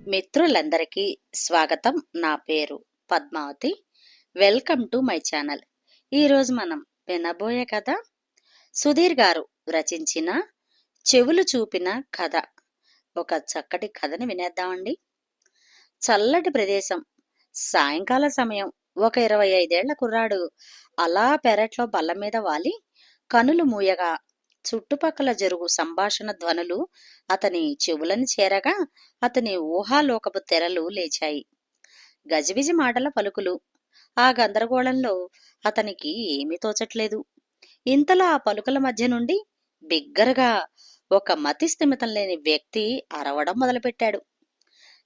మిత్రులందరికీ స్వాగతం. నా పేరు Padmavathi. Welcome to my channel. ఈరోజు మనం వినబోయే కథ సుధీర్ గారు రచించిన చెవులు చూపిన కథ. ఒక చక్కటి కథని వినేద్దామండి. చల్లటి ప్రదేశం, సాయంకాల సమయం. ఒక 25 ఏళ్ల కుర్రాడు అలా పెరట్లో బల్ల మీద వాలి కనులు మూయగా చుట్టుపక్కల జరుగు సంభాషణ ధ్వనులు అతని చెవులను చేరగా అతని ఊహాలోకపు తెరలు లేచాయి. గజిబిజి మాటల పలుకులు. ఆ గందరగోళంలో అతనికి ఏమీ తోచట్లేదు. ఇంతలో ఆ పలుకుల మధ్య నుండి బిగ్గరగా ఒక మతి స్థిమితం లేని వ్యక్తి అరవడం మొదలుపెట్టాడు.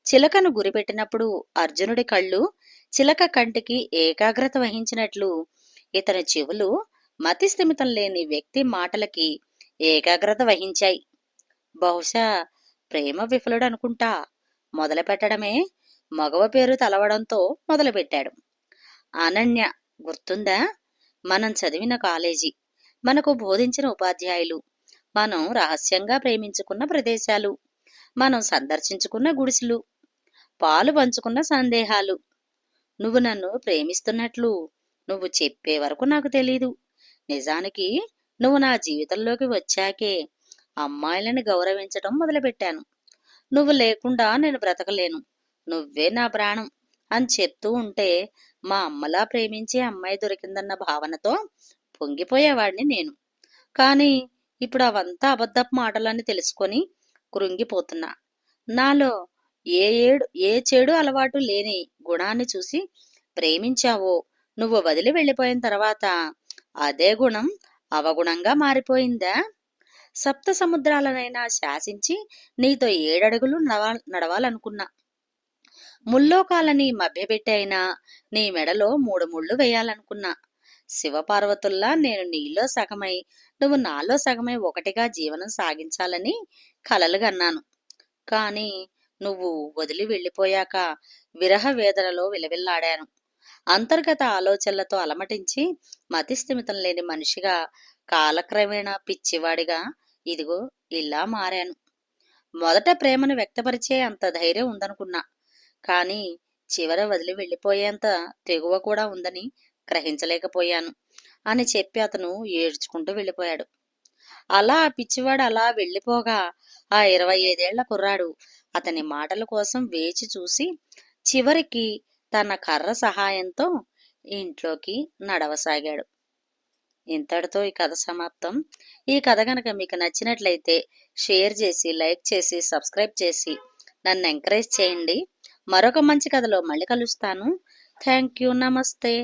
చిలకను గురిపెట్టినప్పుడు అర్జునుడి కళ్ళు చిలక కంటికి ఏకాగ్రత వహించినట్లు ఇతని చెవులు మతి స్థిమితం లేని వ్యక్తి మాటలకి ఏకాగ్రత వహించాయి. బహుశా ప్రేమ విఫలుడు అనుకుంటా. మొదలు పెట్టడమే మగవ పేరు తలవడంతో మొదలుపెట్టాడు. అనన్య గుర్తుందా? మనం చదివిన కాలేజీ, మనకు బోధించిన ఉపాధ్యాయులు, మనం రహస్యంగా ప్రేమించుకున్న ప్రదేశాలు, మనం సందర్శించుకున్న గుడిసెలు, పాలు పంచుకున్న సందేహాలు. నువ్వు నన్ను ప్రేమిస్తున్నట్లు నువ్వు చెప్పే వరకు నాకు తెలీదు. నిజానికి నువ్వు నా జీవితంలోకి వచ్చాకే అమ్మాయిలను గౌరవించటం మొదలుపెట్టాను. నువ్వు లేకుండా నేను బ్రతకలేను, నువ్వే నా ప్రాణం అని చెప్తూ ఉంటే మా అమ్మలా ప్రేమించే అమ్మాయి దొరికిందన్న భావనతో పొంగిపోయేవాడిని నేను. కానీ ఇప్పుడు అవంతా అబద్ధపు మాటలని తెలుసుకొని కృంగిపోతున్నా. నాలో ఏ చెడు అలవాటు లేని గుణాన్ని చూసి ప్రేమించావో నువ్వు వదిలి వెళ్ళిపోయిన తర్వాత అదే గుణం అవగుణంగా మారిపోయిందా? సప్త సముద్రాలనైనా శాసించి నీతో 7 అడుగులు నడవాలనుకున్నా. ముల్లోకాలని మభ్యపెట్టి అయినా నీ మెడలో 3 ముళ్ళు వేయాలనుకున్నా. శివపార్వతుల్లా నేను నీలో సగమై నువ్వు నాలో సగమై ఒకటిగా జీవనం సాగించాలని కలలుగన్నాను. కాని నువ్వు వదిలి వెళ్ళిపోయాక విరహ వేదనలో విలవిల్లాడాను. అంతర్గత ఆలోచనలతో అలమటించి మతిస్థిమితం లేని మనిషిగా, కాలక్రమేణా పిచ్చివాడిగా ఇదిగో ఇలా మారాను. మొదట ప్రేమను వ్యక్తపరిచే అంత ధైర్యం ఉందనుకున్నా. కానీ చివర వదిలి వెళ్ళిపోయేంత తెగువ కూడా ఉందని గ్రహించలేకపోయాను అని చెప్పి అతను ఏడ్చుకుంటూ వెళ్ళిపోయాడు. అలా ఆ పిచ్చివాడు అలా వెళ్ళిపోగా ఆ 25 ఏళ్ల కుర్రాడు అతని మాటల కోసం వేచి చూసి చివరికి తన కర్ర సహాయంతో ఇంట్లోకి నడవసాగాడు. ఇంతటితో ఈ కథ సమాప్తం. ఈ కథ కనుక మీకు నచ్చినట్లయితే షేర్ చేసి, లైక్ చేసి, సబ్స్క్రైబ్ చేసి నన్ను ఎంకరేజ్ చేయండి. మరొక మంచి కథలో మళ్ళీ కలుస్తాను. Thank you. నమస్తే.